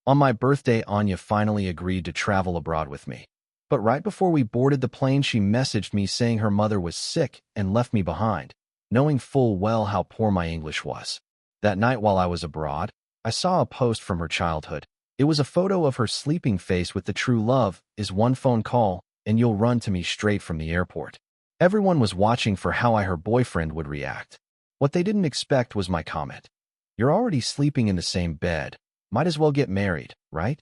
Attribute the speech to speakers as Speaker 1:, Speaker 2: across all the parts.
Speaker 1: On my birthday, Anya finally agreed to travel abroad with me. But right before we boarded the plane, she messaged me saying her mother was sick and left me behind, knowing full well how poor my English was. That night while I was abroad, I saw a post from her childhood. It was a photo of her sleeping face with the true love is one phone call, and you'll run to me straight from the airport. Everyone was watching for how her boyfriend would react. What they didn't expect was my comment. You're already sleeping in the same bed. Might as well get married, right?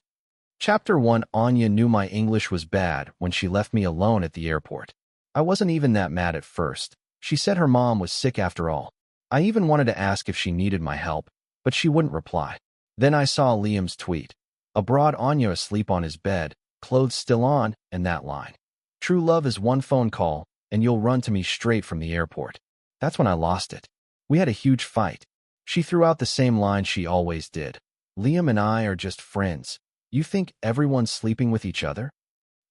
Speaker 1: Chapter 1. Anya knew my English was bad when she left me alone at the airport. I wasn't even that mad at first. She said her mom was sick after all. I even wanted to ask if she needed my help, but she wouldn't reply. Then I saw Liam's tweet. Abroad, Anya asleep on his bed, clothes still on, and that line. True love is one phone call, and you'll run to me straight from the airport. That's when I lost it. We had a huge fight. She threw out the same line she always did. Liam and I are just friends. You think everyone's sleeping with each other?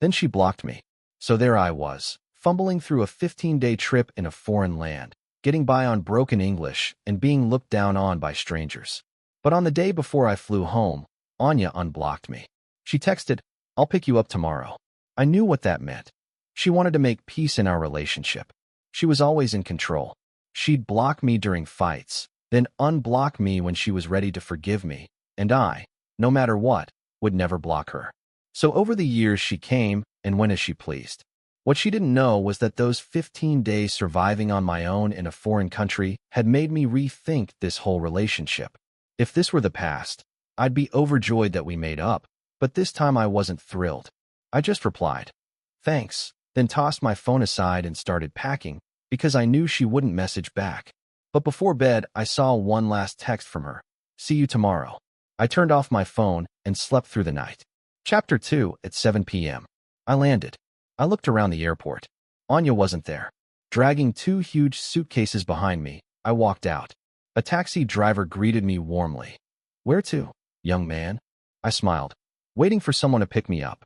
Speaker 1: Then she blocked me. So there I was, fumbling through a 15-day trip in a foreign land, getting by on broken English and being looked down on by strangers. But on the day before I flew home, Anya unblocked me. She texted, "I'll pick you up tomorrow." I knew what that meant. She wanted to make peace in our relationship. She was always in control. She'd block me during fights, then unblock me when she was ready to forgive me, and I, no matter what, would never block her. So over the years she came and went as she pleased. What she didn't know was that those 15 days surviving on my own in a foreign country had made me rethink this whole relationship. If this were the past, I'd be overjoyed that we made up, but this time I wasn't thrilled. I just replied, "Thanks," then tossed my phone aside and started packing because I knew she wouldn't message back. But before bed, I saw one last text from her. "See you tomorrow." I turned off my phone and slept through the night. Chapter 2. At 7 p.m. I landed. I looked around the airport. Anya wasn't there. Dragging 2 huge suitcases behind me, I walked out. A taxi driver greeted me warmly. "Where to, young man?" I smiled, waiting for someone to pick me up.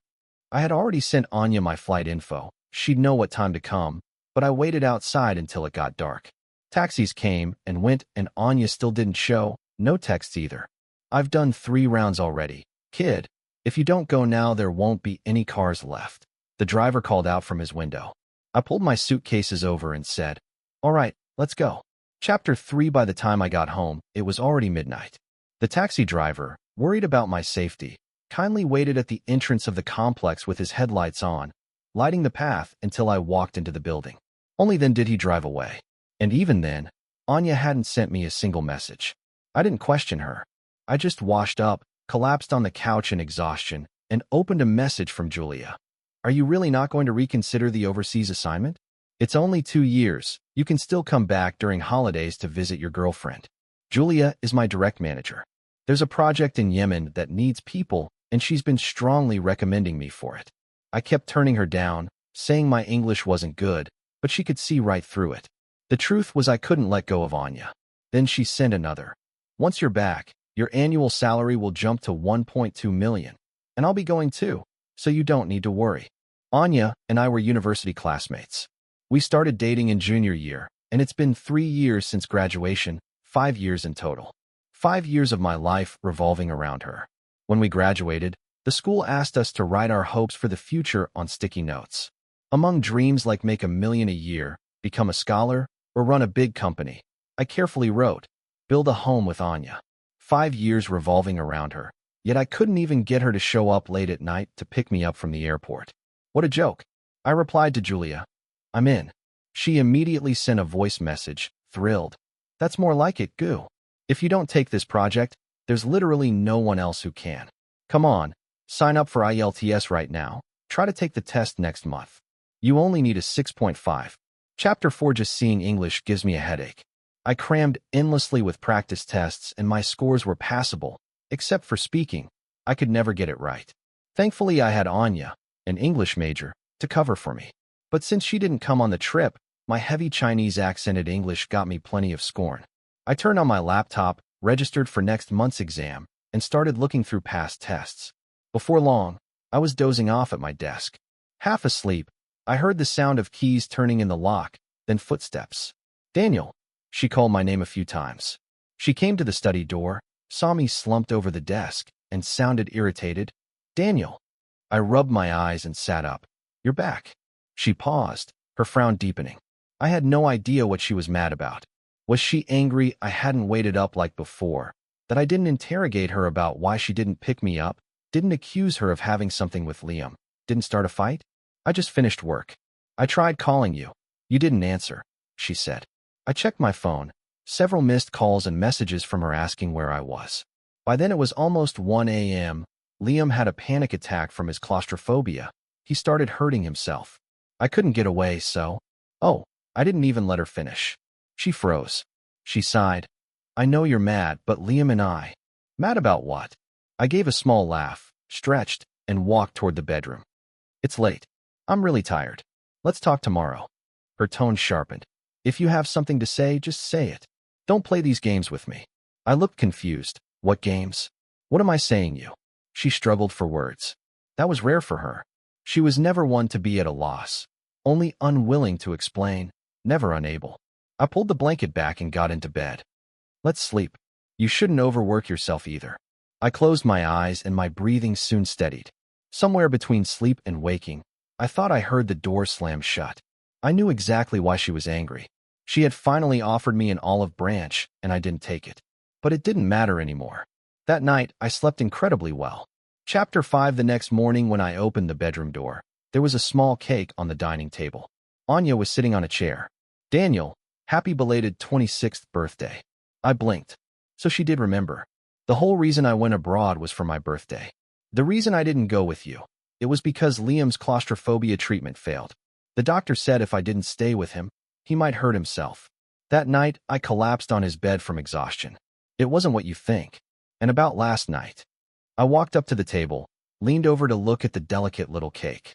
Speaker 1: I had already sent Anya my flight info. She'd know what time to come, but I waited outside until it got dark. Taxis came and went, and Anya still didn't show, no texts either. "I've done 3 rounds already. Kid, if you don't go now, there won't be any cars left," the driver called out from his window. I pulled my suitcases over and said, "All right, let's go." Chapter 3. By the time I got home, it was already midnight. The taxi driver, worried about my safety, kindly waited at the entrance of the complex with his headlights on, lighting the path until I walked into the building. Only then did he drive away. And even then, Anya hadn't sent me a single message. I didn't question her. I just washed up, collapsed on the couch in exhaustion, and opened a message from Julia. "Are you really not going to reconsider the overseas assignment? It's only 2 years. You can still come back during holidays to visit your girlfriend. Julia is my direct manager. There's a project in Yemen that needs people, and she's been strongly recommending me for it." I kept turning her down, saying my English wasn't good, but she could see right through it. The truth was I couldn't let go of Anya. Then she sent another. "Once you're back, your annual salary will jump to 1.2 million, and I'll be going too, so you don't need to worry." Anya and I were university classmates. We started dating in junior year, and it's been 3 years since graduation, 5 years in total. 5 years of my life revolving around her. When we graduated, the school asked us to write our hopes for the future on sticky notes. Among dreams like make $1 million a year, become a scholar, or run a big company, I carefully wrote, build a home with Anya. 5 years revolving around her, yet I couldn't even get her to show up late at night to pick me up from the airport. What a joke. I replied to Julia, "I'm in." She immediately sent a voice message, thrilled. "That's more like it, goo. If you don't take this project, there's literally no one else who can. Come on, sign up for IELTS right now. Try to take the test next month. You only need a 6.5. Chapter 4. Just seeing English gives me a headache. I crammed endlessly with practice tests and my scores were passable, except for speaking. I could never get it right. Thankfully, I had Anya, an English major, to cover for me. But since she didn't come on the trip, my heavy Chinese accented English got me plenty of scorn. I turned on my laptop, registered for next month's exam, and started looking through past tests. Before long, I was dozing off at my desk. Half asleep, I heard the sound of keys turning in the lock, then footsteps. "Daniel." She called my name a few times. She came to the study door, saw me slumped over the desk, and sounded irritated. Daniel. I rubbed my eyes and sat up. You're back. She paused, her frown deepening. I had no idea what she was mad about. Was she angry I hadn't waited up like before? That I didn't interrogate her about why she didn't pick me up? Didn't accuse her of having something with Liam? Didn't start a fight? I just finished work. I tried calling you. You didn't answer, she said. I checked my phone. Several missed calls and messages from her asking where I was. By then it was almost 1 a.m. Liam had a panic attack from his claustrophobia. He started hurting himself. I couldn't get away, so... Oh, I didn't even let her finish. She froze. She sighed. I know you're mad, but Liam and I... Mad about what? I gave a small laugh, stretched, and walked toward the bedroom. It's late. I'm really tired. Let's talk tomorrow. Her tone sharpened. If you have something to say, just say it. Don't play these games with me. I looked confused. What games? What am I saying you? She struggled for words. That was rare for her. She was never one to be at a loss. Only unwilling to explain, never unable. I pulled the blanket back and got into bed. Let's sleep. You shouldn't overwork yourself either. I closed my eyes and my breathing soon steadied. Somewhere between sleep and waking, I thought I heard the door slam shut. I knew exactly why she was angry. She had finally offered me an olive branch, and I didn't take it. But it didn't matter anymore. That night, I slept incredibly well. Chapter 5. The next morning when I opened the bedroom door, there was a small cake on the dining table. Anya was sitting on a chair. Daniel, happy belated 26th birthday. I blinked. So she did remember. The whole reason I went abroad was for my birthday. The reason I didn't go with you, it was because Liam's claustrophobia treatment failed. The doctor said if I didn't stay with him, he might hurt himself. That night, I collapsed on his bed from exhaustion. It wasn't what you think. And about last night. I walked up to the table, leaned over to look at the delicate little cake.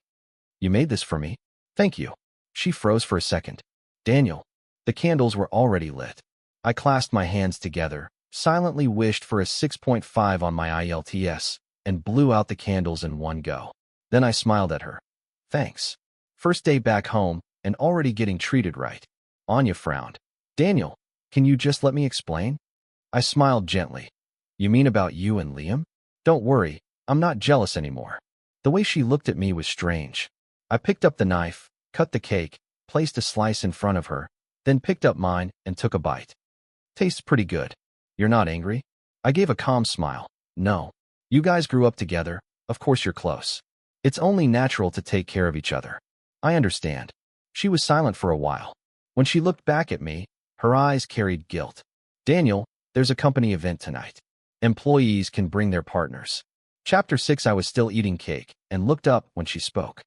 Speaker 1: You made this for me? Thank you. She froze for a second. Daniel. The candles were already lit. I clasped my hands together, silently wished for a 6.5 on my IELTS, and blew out the candles in one go. Then I smiled at her. Thanks. First day back home, and already getting treated right. Anya frowned. Daniel, can you just let me explain? I smiled gently. You mean about you and Liam? Don't worry, I'm not jealous anymore. The way she looked at me was strange. I picked up the knife, cut the cake, placed a slice in front of her, then picked up mine and took a bite. Tastes pretty good. You're not angry? I gave a calm smile. No. You guys grew up together, of course you're close. It's only natural to take care of each other. I understand. She was silent for a while. When she looked back at me, her eyes carried guilt. Daniel, there's a company event tonight. Employees can bring their partners. Chapter 6. I was still eating cake and looked up when she spoke.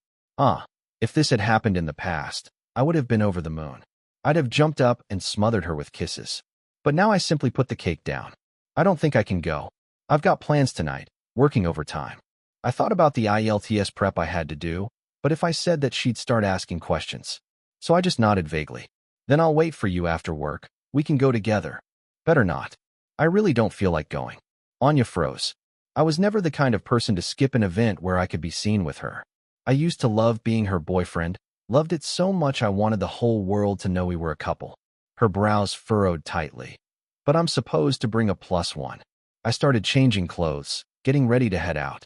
Speaker 1: If this had happened in the past, I would have been over the moon. I'd have jumped up and smothered her with kisses. But now I simply put the cake down. I don't think I can go. I've got plans tonight, working overtime. I thought about the IELTS prep I had to do, but if I said that she'd start asking questions. So I just nodded vaguely. Then I'll wait for you after work. We can go together. Better not. I really don't feel like going. Anya froze. I was never the kind of person to skip an event where I could be seen with her. I used to love being her boyfriend, loved it so much I wanted the whole world to know we were a couple. Her brows furrowed tightly. But I'm supposed to bring a +1. I started changing clothes, getting ready to head out.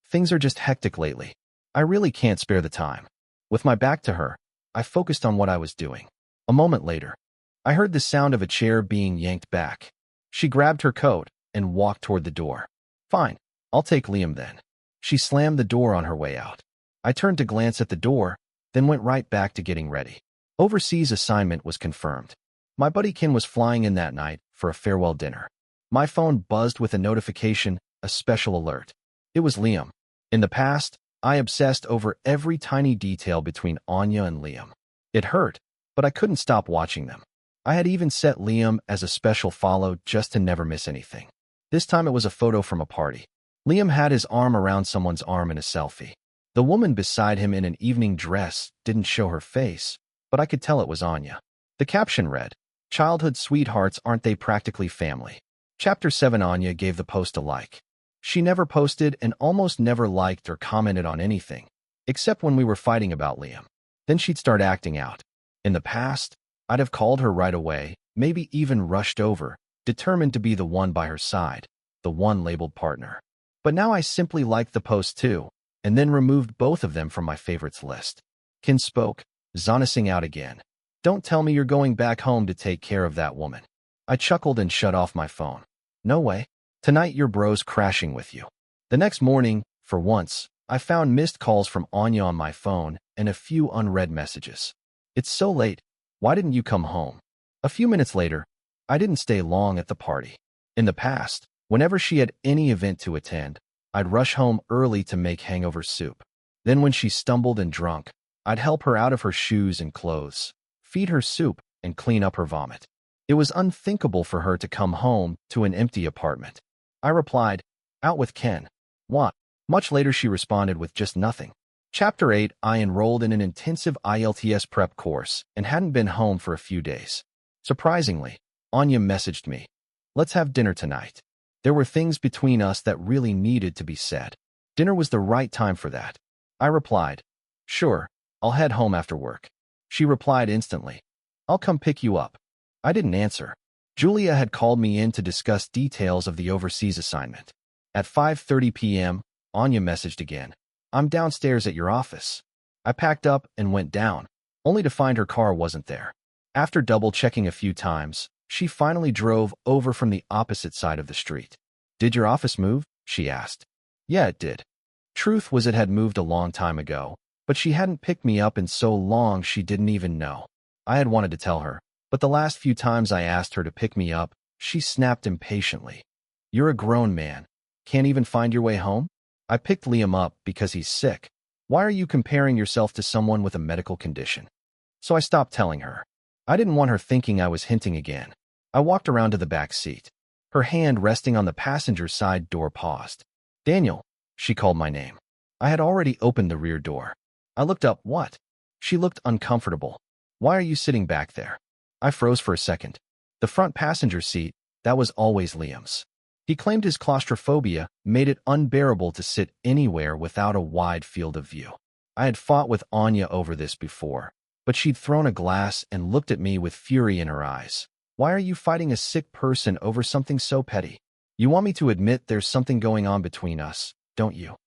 Speaker 1: Things are just hectic lately. I really can't spare the time. With my back to her, I focused on what I was doing. A moment later, I heard the sound of a chair being yanked back. She grabbed her coat and walked toward the door. Fine, I'll take Liam then. She slammed the door on her way out. I turned to glance at the door, then went right back to getting ready. Overseas assignment was confirmed. My buddy Ken was flying in that night for a farewell dinner. My phone buzzed with a notification, a special alert. It was Liam. In the past, I obsessed over every tiny detail between Anya and Liam. It hurt, but I couldn't stop watching them. I had even set Liam as a special follow just to never miss anything. This time it was a photo from a party. Liam had his arm around someone's arm in a selfie. The woman beside him in an evening dress didn't show her face, but I could tell it was Anya. The caption read, "Childhood sweethearts, aren't they practically family?" Chapter 7. Anya gave the post a like. She never posted and almost never liked or commented on anything, except when we were fighting about Liam. Then she'd start acting out. In the past, I'd have called her right away, maybe even rushed over, determined to be the one by her side, the one labeled partner. But now I simply liked the post too, and then removed both of them from my favorites list. Kin spoke, zonasing out again. Don't tell me you're going back home to take care of that woman. I chuckled and shut off my phone. No way. Tonight your bro's crashing with you. The next morning, for once, I found missed calls from Anya on my phone and a few unread messages. It's so late. Why didn't you come home? A few minutes later, I didn't stay long at the party. In the past, whenever she had any event to attend, I'd rush home early to make hangover soup. Then when she stumbled and drunk, I'd help her out of her shoes and clothes, feed her soup, and clean up her vomit. It was unthinkable for her to come home to an empty apartment. I replied, out with Ken. What? Much later she responded with just nothing. Chapter 8. I enrolled in an intensive IELTS prep course and hadn't been home for a few days. Surprisingly, Anya messaged me. Let's have dinner tonight. There were things between us that really needed to be said. Dinner was the right time for that. I replied, sure, I'll head home after work. She replied instantly, I'll come pick you up. I didn't answer. Julia had called me in to discuss details of the overseas assignment. At 5:30 p.m., Anya messaged again. I'm downstairs at your office. I packed up and went down, only to find her car wasn't there. After double-checking a few times, she finally drove over from the opposite side of the street. Did your office move? She asked. Yeah, it did. Truth was it had moved a long time ago, but she hadn't picked me up in so long she didn't even know. I had wanted to tell her, but the last few times I asked her to pick me up, she snapped impatiently. You're a grown man. Can't even find your way home? I picked Liam up because he's sick. Why are you comparing yourself to someone with a medical condition? So I stopped telling her. I didn't want her thinking I was hinting again. I walked around to the back seat. Her hand resting on the passenger side door paused. Daniel, she called my name. I had already opened the rear door. I looked up. What? She looked uncomfortable. Why are you sitting back there? I froze for a second. The front passenger seat, that was always Liam's. He claimed his claustrophobia made it unbearable to sit anywhere without a wide field of view. I had fought with Anya over this before, but she'd thrown a glass and looked at me with fury in her eyes. Why are you fighting a sick person over something so petty? You want me to admit there's something going on between us, don't you?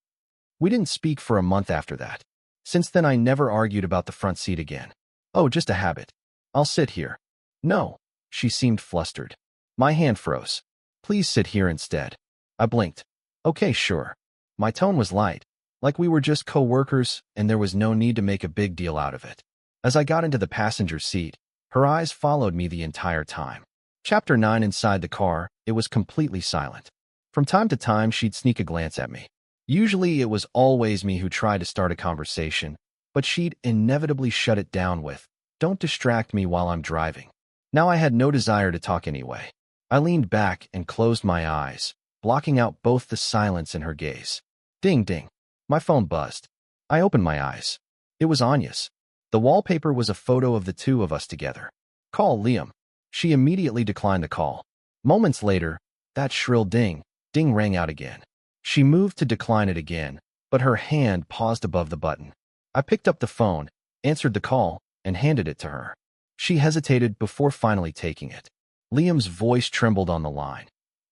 Speaker 1: We didn't speak for a month after that. Since then I never argued about the front seat again. Oh, just a habit. I'll sit here. No. She seemed flustered. My hand froze. Please sit here instead. I blinked. Okay, sure. My tone was light, like we were just co-workers and there was no need to make a big deal out of it. As I got into the passenger seat, her eyes followed me the entire time. Chapter 9. Inside the car, it was completely silent. From time to time, she'd sneak a glance at me. Usually, it was always me who tried to start a conversation, but she'd inevitably shut it down with, "Don't distract me while I'm driving." Now I had no desire to talk anyway. I leaned back and closed my eyes, blocking out both the silence and her gaze. Ding, ding. My phone buzzed. I opened my eyes. It was Anya's. The wallpaper was a photo of the two of us together. Call Liam. She immediately declined the call. Moments later, that shrill ding, ding rang out again. She moved to decline it again, but her hand paused above the button. I picked up the phone, answered the call, and handed it to her. She hesitated before finally taking it. Liam's voice trembled on the line.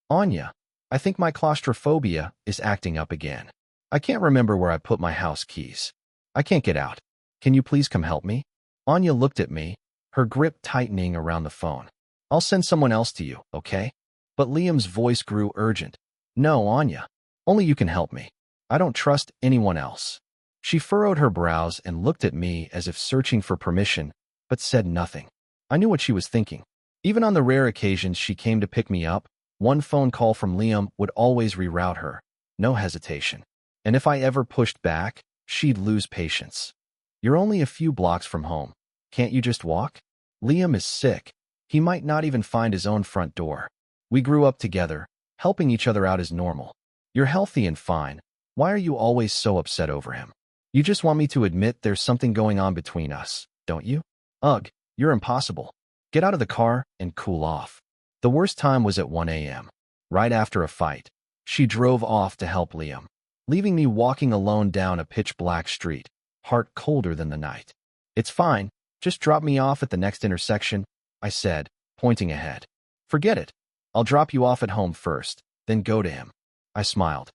Speaker 1: Anya, I think my claustrophobia is acting up again. I can't remember where I put my house keys. I can't get out. Can you please come help me? Anya looked at me, her grip tightening around the phone. I'll send someone else to you, okay? But Liam's voice grew urgent. No, Anya. Only you can help me. I don't trust anyone else. She furrowed her brows and looked at me as if searching for permission, but said nothing. I knew what she was thinking. Even on the rare occasions she came to pick me up, one phone call from Liam would always reroute her. No hesitation. And if I ever pushed back, she'd lose patience. You're only a few blocks from home. Can't you just walk? Liam is sick. He might not even find his own front door. We grew up together. Helping each other out is normal. You're healthy and fine. Why are you always so upset over him? You just want me to admit there's something going on between us, don't you? Ugh, you're impossible. Get out of the car and cool off. The worst time was at 1 a.m. Right after a fight. She drove off to help Liam, leaving me walking alone down a pitch-black street, heart colder than the night. It's fine. Just drop me off at the next intersection, I said, pointing ahead. Forget it. I'll drop you off at home first, then go to him. I smiled.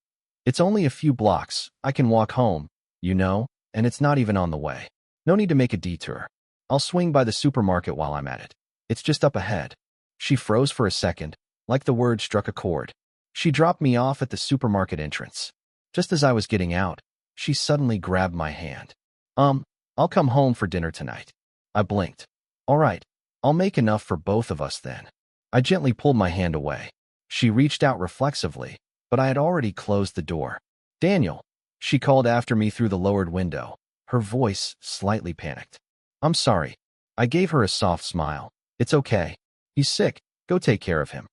Speaker 1: It's only a few blocks. I can walk home, you know, and it's not even on the way. No need to make a detour. I'll swing by the supermarket while I'm at it. It's just up ahead. She froze for a second, like the word struck a chord. She dropped me off at the supermarket entrance. Just as I was getting out, she suddenly grabbed my hand. I'll come home for dinner tonight. I blinked. All right, I'll make enough for both of us then. I gently pulled my hand away. She reached out reflexively, but I had already closed the door. Daniel, she called after me through the lowered window, her voice slightly panicked. I'm sorry. I gave her a soft smile. It's okay. He's sick. Go take care of him.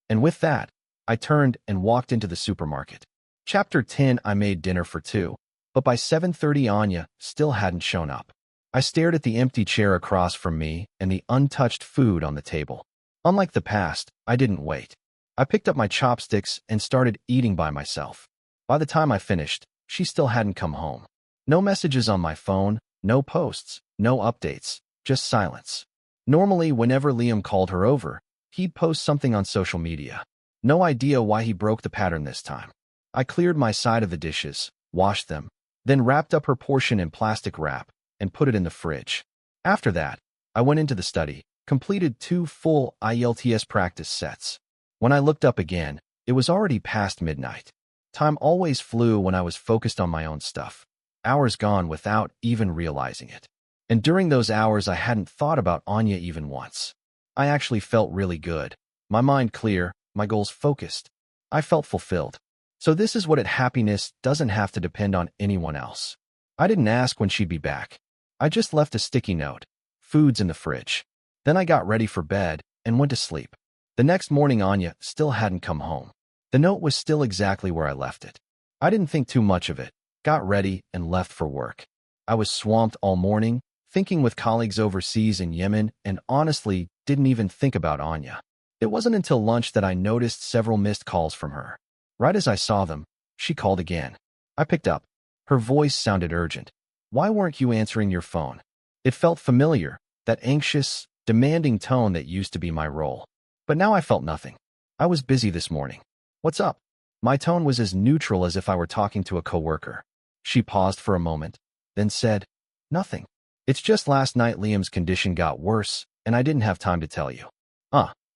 Speaker 1: And with that, I turned and walked into the supermarket. Chapter 10. I made dinner for two, but by 7:30 Anya still hadn't shown up. I stared at the empty chair across from me and the untouched food on the table. Unlike the past, I didn't wait. I picked up my chopsticks and started eating by myself. By the time I finished, she still hadn't come home. No messages on my phone, no posts, no updates, just silence. Normally, whenever Liam called her over, he'd post something on social media. No idea why he broke the pattern this time. I cleared my side of the dishes, washed them, then wrapped up her portion in plastic wrap and put it in the fridge. After that, I went into the study, completed 2 full IELTS practice sets. When I looked up again, it was already past midnight. Time always flew when I was focused on my own stuff. Hours gone without even realizing it. And during those hours, I hadn't thought about Anya even once. I actually felt really good. My mind clear, my goals focused. I felt fulfilled. So this is what happiness doesn't have to depend on anyone else. I didn't ask when she'd be back. I just left a sticky note. Food's in the fridge. Then I got ready for bed and went to sleep. The next morning, Anya still hadn't come home. The note was still exactly where I left it. I didn't think too much of it, got ready, and left for work. I was swamped all morning, thinking with colleagues overseas in Yemen, and honestly didn't even think about Anya. It wasn't until lunch that I noticed several missed calls from her. Right as I saw them, she called again. I picked up. Her voice sounded urgent. Why weren't you answering your phone? It felt familiar, that anxious, demanding tone that used to be my role. But now I felt nothing. I was busy this morning. What's up? My tone was as neutral as if I were talking to a coworker. She paused for a moment, then said, Nothing. It's just last night Liam's condition got worse, and I didn't have time to tell you.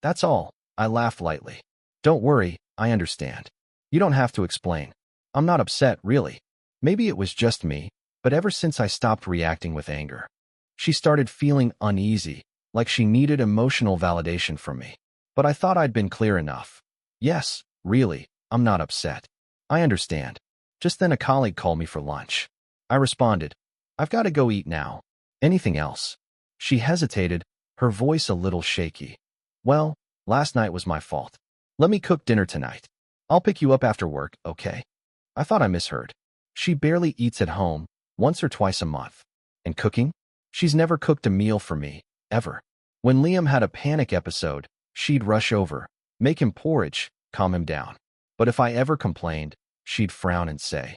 Speaker 1: That's all. I laughed lightly. Don't worry, I understand. You don't have to explain. I'm not upset, really. Maybe it was just me, but ever since I stopped reacting with anger, she started feeling uneasy, like she needed emotional validation from me. But I thought I'd been clear enough. Yes, really, I'm not upset. I understand. Just then a colleague called me for lunch. I responded, I've got to go eat now. Anything else? She hesitated, her voice a little shaky. Well, last night was my fault. Let me cook dinner tonight. I'll pick you up after work, okay? I thought I misheard. She barely eats at home, once or twice a month. And cooking? She's never cooked a meal for me, ever. When Liam had a panic episode, she'd rush over, make him porridge, calm him down. But if I ever complained, she'd frown and say,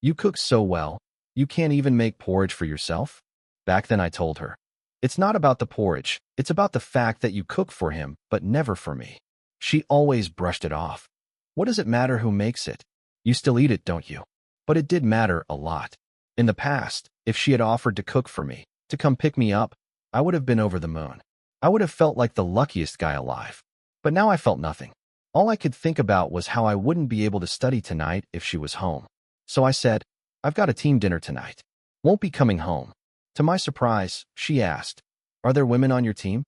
Speaker 1: You cook so well, you can't even make porridge for yourself? Back then I told her, It's not about the porridge, it's about the fact that you cook for him, but never for me. She always brushed it off. What does it matter who makes it? You still eat it, don't you? But it did matter a lot. In the past, if she had offered to cook for me, to come pick me up, I would have been over the moon. I would have felt like the luckiest guy alive. But now I felt nothing. All I could think about was how I wouldn't be able to study tonight if she was home. So I said, I've got a team dinner tonight. Won't be coming home. To my surprise, she asked, Are there women on your team?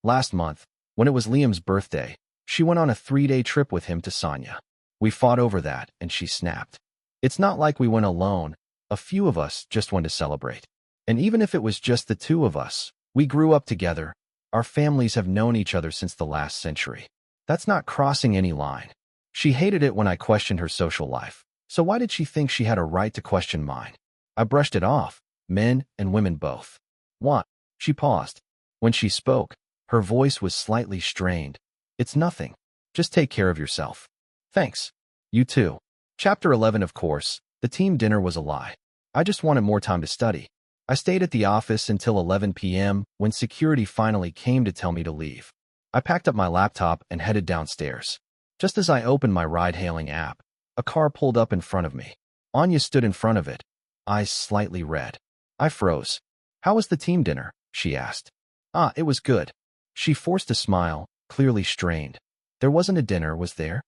Speaker 1: Last month, when it was Liam's birthday, she went on a 3-day trip with him to Sanya. We fought over that, and she snapped. It's not like we went alone. A few of us just went to celebrate. And even if it was just the two of us, we grew up together. Our families have known each other since the last century. That's not crossing any line. She hated it when I questioned her social life. So why did she think she had a right to question mine? I brushed it off, men and women both. What? She paused. When she spoke, her voice was slightly strained. It's nothing. Just take care of yourself. Thanks. You too. Chapter 11. Of course, the team dinner was a lie. I just wanted more time to study. I stayed at the office until 11 p.m. when security finally came to tell me to leave. I packed up my laptop and headed downstairs. Just as I opened my ride-hailing app, A car pulled up in front of me. Anya stood in front of it, eyes slightly red. I froze. "How was the team dinner?" she asked. "Ah, it was good." She forced a smile, clearly strained. "There wasn't a dinner, was there?"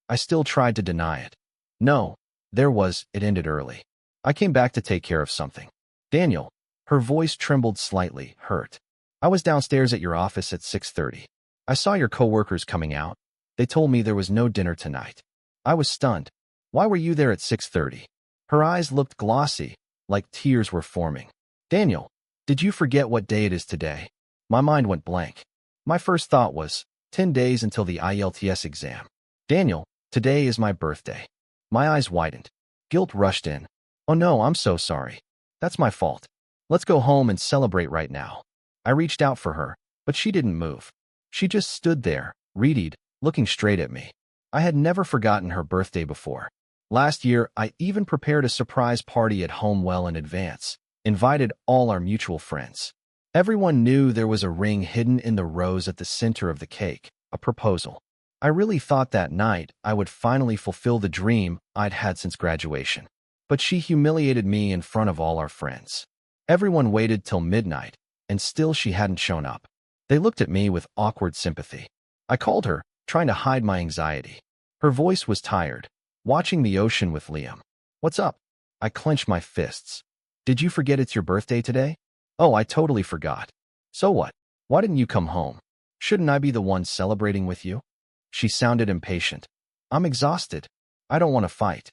Speaker 1: I still tried to deny it. "No, there was." It ended early. "I came back to take care of something." "Daniel." Her voice trembled slightly, hurt. "I was downstairs at your office at 6:30. I saw your coworkers coming out. They told me there was no dinner tonight. I was stunned. Why were you there at 6:30? Her eyes looked glossy, like tears were forming. "Daniel, did you forget what day it is today?" My mind went blank. My first thought was, 10 days until the IELTS exam. "Daniel, today is my birthday." My eyes widened. Guilt rushed in. "Oh no, I'm so sorry. That's my fault. Let's go home and celebrate right now." I reached out for her, but she didn't move. She just stood there, readied, looking straight at me. I had never forgotten her birthday before. Last year, I even prepared a surprise party at home well in advance, invited all our mutual friends. Everyone knew there was a ring hidden in the rose at the center of the cake, a proposal. I really thought that night I would finally fulfill the dream I'd had since graduation. But she humiliated me in front of all our friends. Everyone waited till midnight, and still she hadn't shown up. They looked at me with awkward sympathy. I called her, trying to hide my anxiety. Her voice was tired, watching the ocean with Liam. "What's up?" I clenched my fists. "Did you forget it's your birthday today?" "Oh, I totally forgot." "So what? Why didn't you come home? Shouldn't I be the one celebrating with you?" She sounded impatient. "I'm exhausted. I don't want to fight."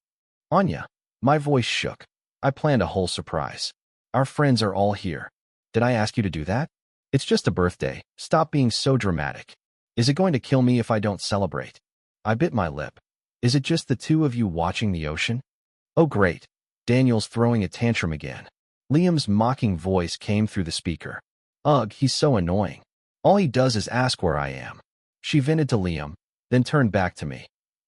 Speaker 1: "Anya." My voice shook. "I planned a whole surprise. Our friends are all here. Did I ask you to do that? It's just a birthday. Stop being so dramatic. Is it going to kill me if I don't celebrate?" I bit my lip. "Is it just the two of you watching the ocean?" "Oh great. Daniel's throwing a tantrum again." Liam's mocking voice came through the speaker. "Ugh, he's so annoying. All he does is ask where I am." She vented to Liam, then turned back to me.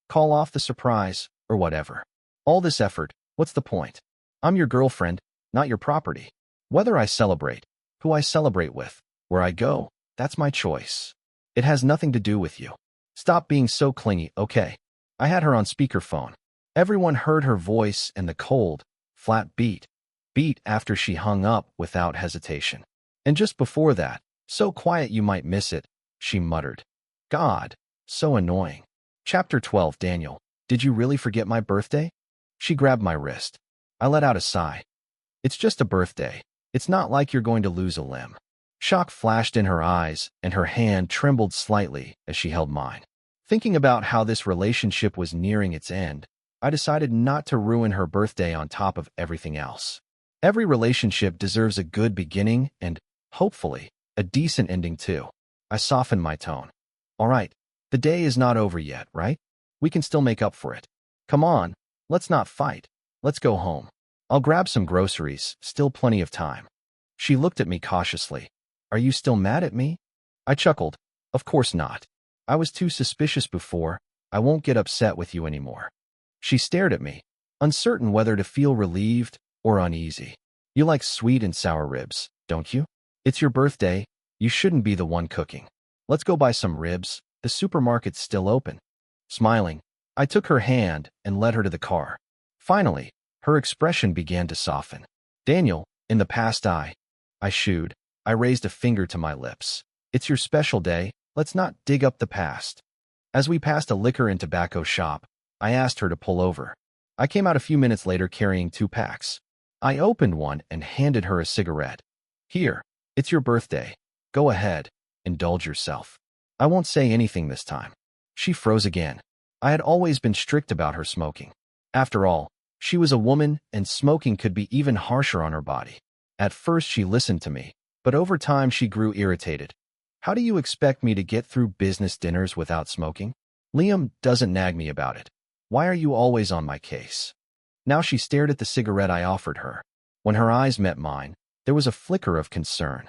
Speaker 1: "Call off the surprise, or whatever. All this effort, what's the point? I'm your girlfriend, not your property. Whether I celebrate, who I celebrate with, where I go, that's my choice. It has nothing to do with you. Stop being so clingy, okay?" I had her on speakerphone. Everyone heard her voice and the cold, flat beat after she hung up without hesitation. "And just before that, so quiet you might miss it," she muttered. "God, so annoying." Chapter 12. "Daniel, did you really forget my birthday?" She grabbed my wrist. I let out a sigh. "It's just a birthday. It's not like you're going to lose a limb." Shock flashed in her eyes, and her hand trembled slightly as she held mine. Thinking about how this relationship was nearing its end, I decided not to ruin her birthday on top of everything else. Every relationship deserves a good beginning and, hopefully, a decent ending too. I softened my tone. "All right, the day is not over yet, right? We can still make up for it. Come on, let's not fight. Let's go home. I'll grab some groceries, still plenty of time." She looked at me cautiously. "Are you still mad at me?" I chuckled. "Of course not. I was too suspicious before. I won't get upset with you anymore." She stared at me, uncertain whether to feel relieved or uneasy. "You like sweet and sour ribs, don't you? It's your birthday. You shouldn't be the one cooking. Let's go buy some ribs. The supermarket's still open." Smiling, I took her hand and led her to the car. Finally, her expression began to soften. "Daniel, in the past I shooed." I raised a finger to my lips. "It's your special day. Let's not dig up the past." As we passed a liquor and tobacco shop, I asked her to pull over. I came out a few minutes later carrying 2 packs. I opened one and handed her a cigarette. "Here, it's your birthday. Go ahead, indulge yourself. I won't say anything this time." She froze again. I had always been strict about her smoking. After all, she was a woman and smoking could be even harsher on her body. At first she listened to me, but over time she grew irritated. "How do you expect me to get through business dinners without smoking? Liam doesn't nag me about it. Why are you always on my case?" Now she stared at the cigarette I offered her. When her eyes met mine, there was a flicker of concern.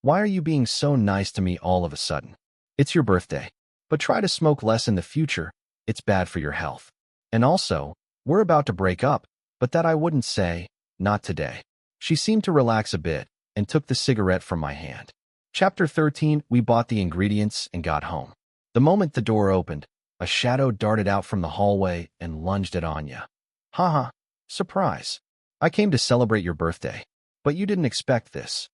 Speaker 1: "Why are you being so nice to me all of a sudden? It's your birthday. But try to smoke less in the future. It's bad for your health. And also, we're about to break up, but that I wouldn't say, not today." She seemed to relax a bit and took the cigarette from my hand. Chapter 13. We bought the ingredients and got home. The moment the door opened, A shadow darted out from the hallway and lunged at Anya. Haha, surprise. I came to celebrate your birthday. But you didn't expect this.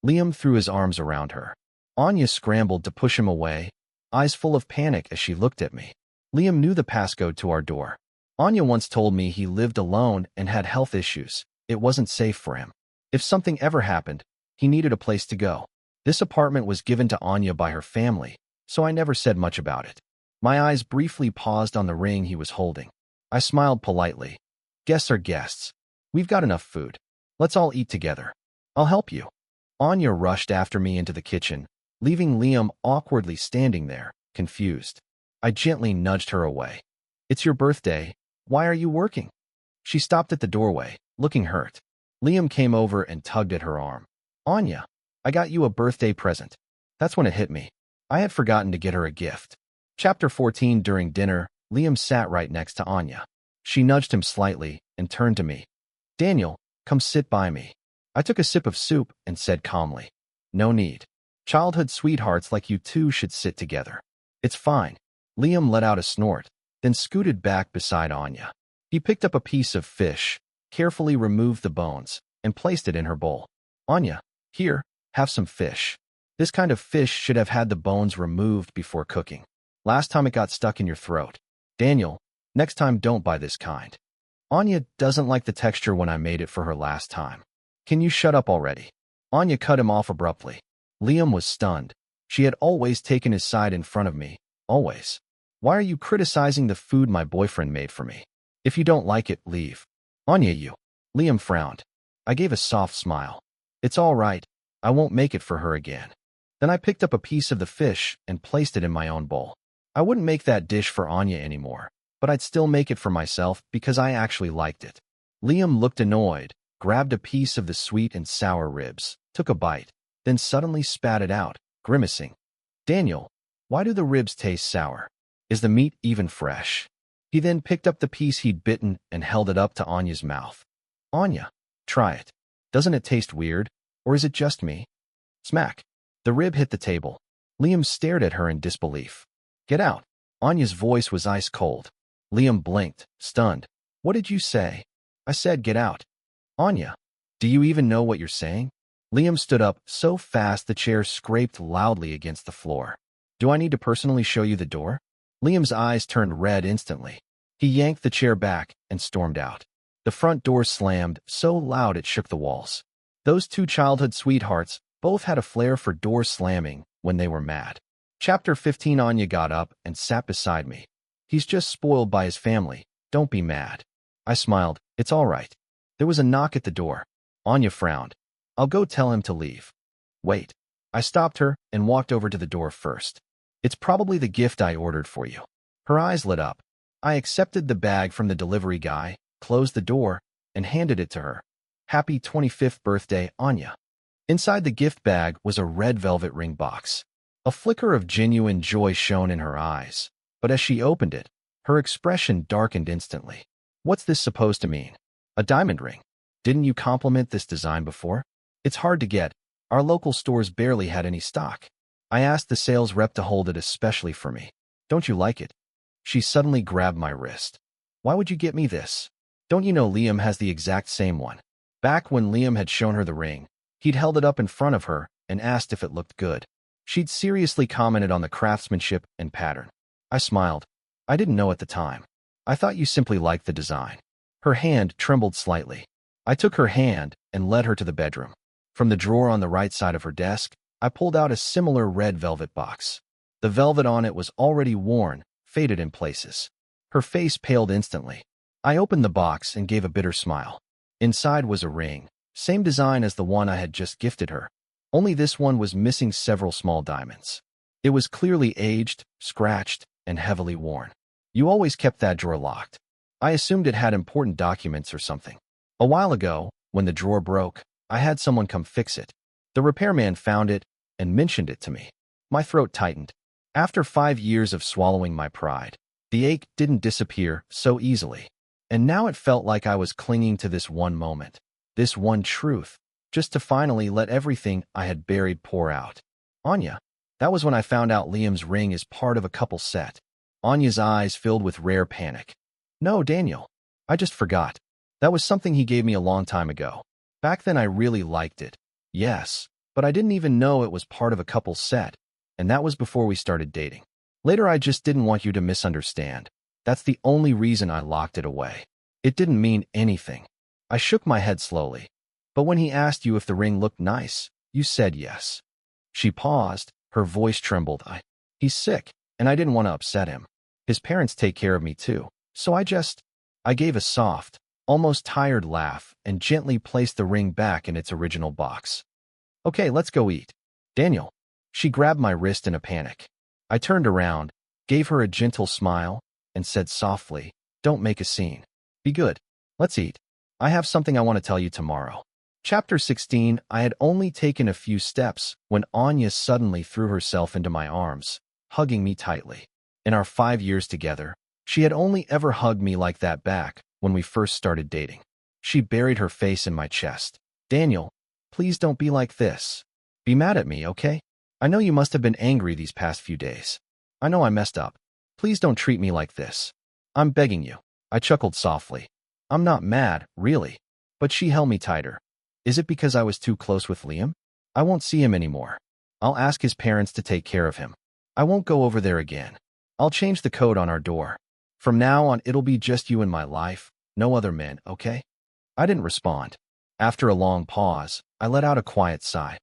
Speaker 1: Liam threw his arms around her. Anya scrambled to push him away, eyes full of panic as she looked at me. Liam knew the passcode to our door. Anya once told me he lived alone and had health issues. It wasn't safe for him. If something ever happened, he needed a place to go. This apartment was given to Anya by her family, so I never said much about it. My eyes briefly paused on the ring he was holding. I smiled politely. Guests are guests. We've got enough food. Let's all eat together. I'll help you. Anya rushed after me into the kitchen, leaving Liam awkwardly standing there, confused. I gently nudged her away. It's your birthday. Why are you working? She stopped at the doorway, looking hurt. Liam came over and tugged at her arm. Anya, I got you a birthday present. That's when it hit me. I had forgotten to get her a gift. Chapter 14. During dinner, Liam sat right next to Anya. She nudged him slightly and turned to me. Daniel, come sit by me. I took a sip of soup and said calmly. No need. Childhood sweethearts like you two should sit together. It's fine. Liam let out a snort, then scooted back beside Anya. He picked up a piece of fish, carefully removed the bones, and placed it in her bowl. Anya, here, have some fish. This kind of fish should have had the bones removed before cooking. Last time it got stuck in your throat. Daniel, next time don't buy this kind. Anya doesn't like the texture when I made it for her last time. Can you shut up already? Anya cut him off abruptly. Liam was stunned. She had always taken his side in front of me. Always. Why are you criticizing the food my boyfriend made for me? If you don't like it, leave. Anya, you. Liam frowned. I gave a soft smile. It's all right. I won't make it for her again. Then I picked up a piece of the fish and placed it in my own bowl. I wouldn't make that dish for Anya anymore, but I'd still make it for myself because I actually liked it. Liam looked annoyed, grabbed a piece of the sweet and sour ribs, took a bite, then suddenly spat it out, grimacing. Daniel, why do the ribs taste sour? Is the meat even fresh? He then picked up the piece he'd bitten and held it up to Anya's mouth. Anya, try it. Doesn't it taste weird? Or is it just me? Smack. The rib hit the table. Liam stared at her in disbelief. Get out. Anya's voice was ice cold. Liam blinked, stunned. What did you say? I said get out. Anya, do you even know what you're saying? Liam stood up so fast the chair scraped loudly against the floor. Do I need to personally show you the door? Liam's eyes turned red instantly. He yanked the chair back and stormed out. The front door slammed so loud it shook the walls. Those two childhood sweethearts both had a flair for door slamming when they were mad. Chapter 15. Anya got up and sat beside me. He's just spoiled by his family. Don't be mad. I smiled. It's all right. There was a knock at the door. Anya frowned. I'll go tell him to leave. Wait. I stopped her and walked over to the door first. It's probably the gift I ordered for you. Her eyes lit up. I accepted the bag from the delivery guy, closed the door, and handed it to her. Happy 25th birthday, Anya. Inside the gift bag was a red velvet ring box. A flicker of genuine joy shone in her eyes, but as she opened it, her expression darkened instantly. What's this supposed to mean? A diamond ring? Didn't you compliment this design before? It's hard to get. Our local stores barely had any stock. I asked the sales rep to hold it especially for me. Don't you like it? She suddenly grabbed my wrist. Why would you get me this? Don't you know Liam has the exact same one? Back when Liam had shown her the ring, he'd held it up in front of her and asked if it looked good. She'd seriously commented on the craftsmanship and pattern. I smiled. I didn't know at the time. I thought you simply liked the design. Her hand trembled slightly. I took her hand and led her to the bedroom. From the drawer on the right side of her desk, I pulled out a similar red velvet box. The velvet on it was already worn, faded in places. Her face paled instantly. I opened the box and gave a bitter smile. Inside was a ring, same design as the one I had just gifted her. Only this one was missing several small diamonds. It was clearly aged, scratched, and heavily worn. You always kept that drawer locked. I assumed it had important documents or something. A while ago, when the drawer broke, I had someone come fix it. The repairman found it and mentioned it to me. My throat tightened. After 5 years of swallowing my pride, the ache didn't disappear so easily. And now it felt like I was clinging to this one moment, this one truth, just to finally let everything I had buried pour out. Anya. That was when I found out Liam's ring is part of a couple set. Anya's eyes filled with rare panic. No, Daniel. I just forgot. That was something he gave me a long time ago. Back then I really liked it. Yes, but I didn't even know it was part of a couple's set, and that was before we started dating. Later I just didn't want you to misunderstand. That's the only reason I locked it away. It didn't mean anything. I shook my head slowly. But when he asked you if the ring looked nice, you said yes. She paused, her voice trembled. He's sick, and I didn't want to upset him. His parents take care of me too, so I gave a soft, almost tired laugh and gently placed the ring back in its original box. Okay, let's go eat. Daniel. She grabbed my wrist in a panic. I turned around, gave her a gentle smile, and said softly, don't make a scene. Be good. Let's eat. I have something I want to tell you tomorrow. Chapter 16. I had only taken a few steps when Anya suddenly threw herself into my arms, hugging me tightly. In our 5 years together, she had only ever hugged me like that back when we first started dating. She buried her face in my chest. Daniel, please don't be like this. Be mad at me, okay? I know you must have been angry these past few days. I know I messed up. Please don't treat me like this. I'm begging you. I chuckled softly. I'm not mad, really. But she held me tighter. Is it because I was too close with Liam? I won't see him anymore. I'll ask his parents to take care of him. I won't go over there again. I'll change the code on our door. From now on, it'll be just you in my life, no other men, okay? I didn't respond. After a long pause, I let out a quiet sigh.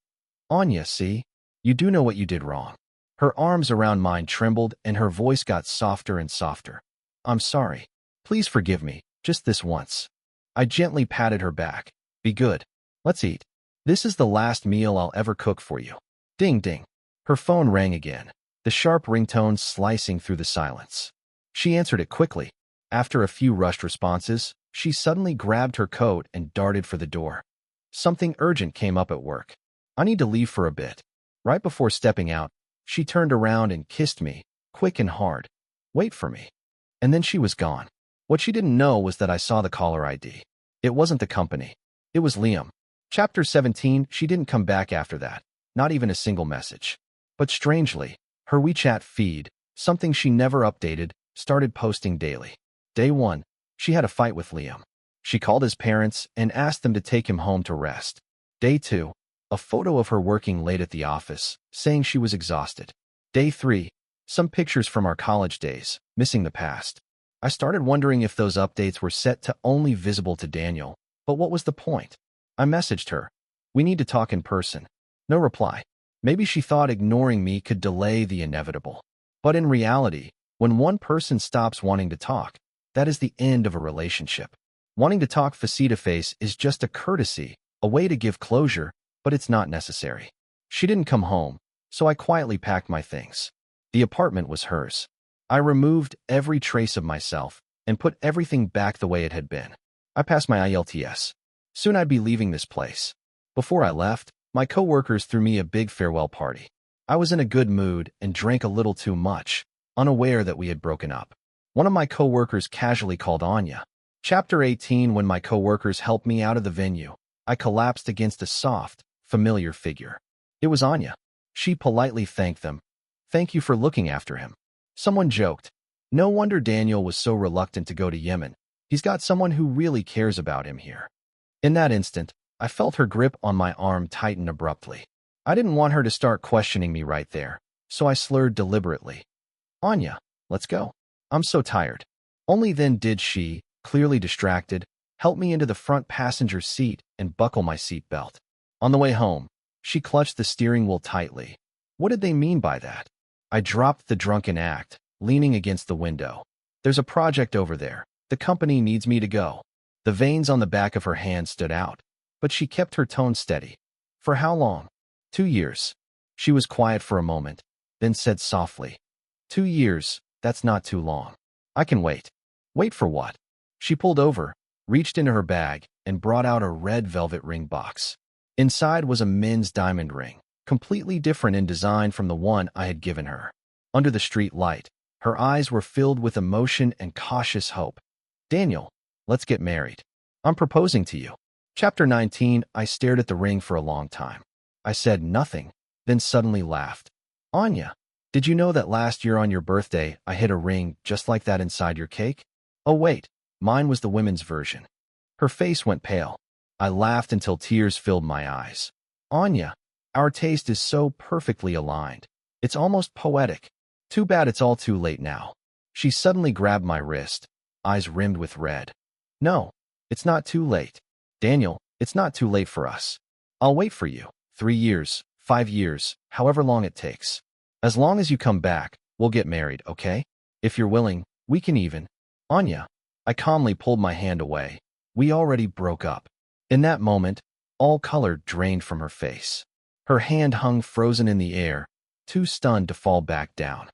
Speaker 1: Anya, see? You do know what you did wrong. Her arms around mine trembled and her voice got softer and softer. I'm sorry. Please forgive me, just this once. I gently patted her back. Be good. Let's eat. This is the last meal I'll ever cook for you. Ding ding. Her phone rang again, the sharp ringtone slicing through the silence. She answered it quickly. After a few rushed responses, she suddenly grabbed her coat and darted for the door. Something urgent came up at work. I need to leave for a bit. Right before stepping out, she turned around and kissed me, quick and hard. Wait for me. And then she was gone. What she didn't know was that I saw the caller ID. It wasn't the company. It was Liam. Chapter 17. She didn't come back after that. Not even a single message. But strangely, her WeChat feed, something she never updated, started posting daily. Day 1. She had a fight with Liam. She called his parents and asked them to take him home to rest. Day 2. A photo of her working late at the office, saying she was exhausted. Day 3. Some pictures from our college days, missing the past. I started wondering if those updates were set to only visible to Daniel, but what was the point? I messaged her. We need to talk in person. No reply. Maybe she thought ignoring me could delay the inevitable. But in reality, when one person stops wanting to talk, that is the end of a relationship. Wanting to talk face-to-face is just a courtesy, a way to give closure, but it's not necessary. She didn't come home, so I quietly packed my things. The apartment was hers. I removed every trace of myself and put everything back the way it had been. I passed my IELTS. Soon I'd be leaving this place. Before I left, my coworkers threw me a big farewell party. I was in a good mood and drank a little too much, unaware that we had broken up. One of my coworkers casually called Anya. Chapter 18. When my coworkers helped me out of the venue, I collapsed against a soft, familiar figure. It was Anya. She politely thanked them. Thank you for looking after him. Someone joked. No wonder Daniel was so reluctant to go to Yemen. He's got someone who really cares about him here. In that instant, I felt her grip on my arm tighten abruptly. I didn't want her to start questioning me right there, so I slurred deliberately. Anya, let's go. I'm so tired. Only then did she, clearly distracted, help me into the front passenger seat and buckle my seat belt. On the way home, she clutched the steering wheel tightly. What did they mean by that? I dropped the drunken act, leaning against the window. There's a project over there. The company needs me to go. The veins on the back of her hand stood out, but she kept her tone steady. For how long? 2 years. She was quiet for a moment, then said softly, 2 years, that's not too long. I can wait. Wait for what? She pulled over, reached into her bag, and brought out a red velvet ring box. Inside was a men's diamond ring, completely different in design from the one I had given her. Under the street light, her eyes were filled with emotion and cautious hope. Daniel, let's get married. I'm proposing to you. Chapter 19. I stared at the ring for a long time. I said nothing, then suddenly laughed. Anya, Did you know that last year on your birthday, I hid a ring just like that inside your cake? Oh wait, mine was the women's version. Her face went pale. I laughed until tears filled my eyes. Anya, our taste is so perfectly aligned. It's almost poetic. Too bad it's all too late now. She suddenly grabbed my wrist, eyes rimmed with red. No, it's not too late. Daniel, it's not too late for us. I'll wait for you. 3 years, 5 years, however long it takes. As long as you come back, we'll get married, okay? If you're willing, we can even. Anya, I calmly pulled my hand away. We already broke up. In that moment, all color drained from her face. Her hand hung frozen in the air, too stunned to fall back down.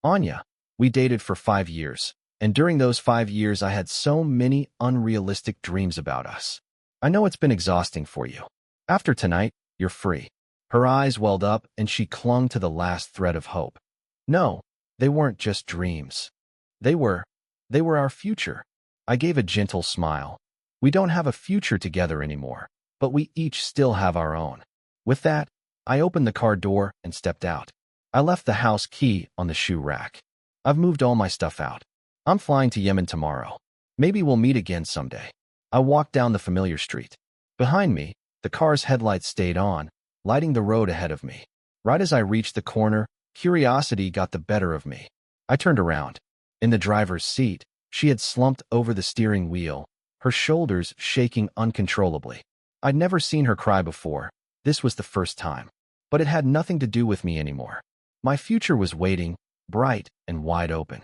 Speaker 1: Anya, we dated for 5 years, and during those 5 years I had so many unrealistic dreams about us. I know it's been exhausting for you. After tonight, you're free. Her eyes welled up and she clung to the last thread of hope. No, they weren't just dreams. They were our future. I gave a gentle smile. We don't have a future together anymore, but we each still have our own. With that, I opened the car door and stepped out. I left the house key on the shoe rack. I've moved all my stuff out. I'm flying to Yemen tomorrow. Maybe we'll meet again someday. I walked down the familiar street. Behind me, the car's headlights stayed on, lighting the road ahead of me. Right as I reached the corner, curiosity got the better of me. I turned around. In the driver's seat, she had slumped over the steering wheel, her shoulders shaking uncontrollably. I'd never seen her cry before. This was the first time. But it had nothing to do with me anymore. My future was waiting, bright and wide open.